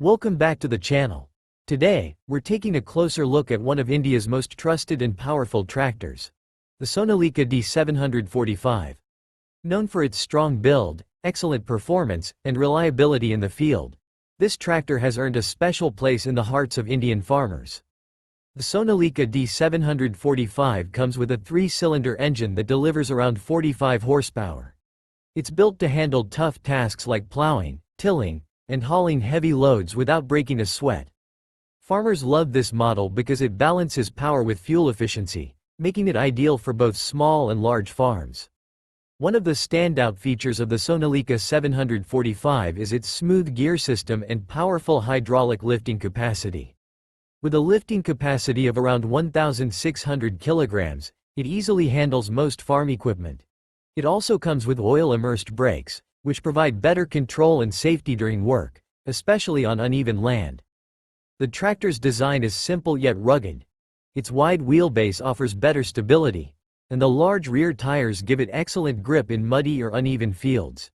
Welcome back to the channel. Today, we're taking a closer look at one of India's most trusted and powerful tractors, the Sonalika D745. Known for its strong build, excellent performance, and reliability in the field, this tractor has earned a special place in the hearts of Indian farmers. The Sonalika D745 comes with a 3-cylinder engine that delivers around 45 horsepower. It's built to handle tough tasks like plowing, tilling, and hauling heavy loads without breaking a sweat. Farmers love this model because it balances power with fuel efficiency, making it ideal for both small and large farms. One of the standout features of the Sonalika 745 is its smooth gear system and powerful hydraulic lifting capacity. With a lifting capacity of around 1,600 kilograms, it easily handles most farm equipment. It also comes with oil-immersed brakes, which provide better control and safety during work, especially on uneven land. The tractor's design is simple yet rugged. Its wide wheelbase offers better stability, and the large rear tires give it excellent grip in muddy or uneven fields.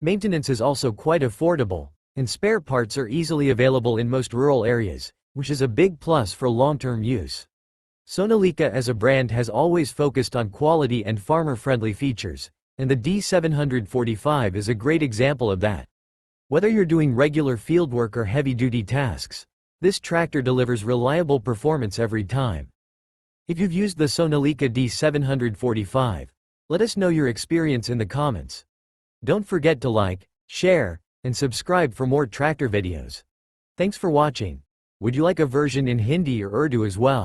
Maintenance is also quite affordable, and spare parts are easily available in most rural areas, which is a big plus for long-term use. Sonalika as a brand has always focused on quality and farmer-friendly features, and the D745 is a great example of that. Whether you're doing regular fieldwork or heavy-duty tasks, this tractor delivers reliable performance every time. If you've used the Sonalika D745, let us know your experience in the comments. Don't forget to like, share, and subscribe for more tractor videos. Thanks for watching. Would you like a version in Hindi or Urdu as well?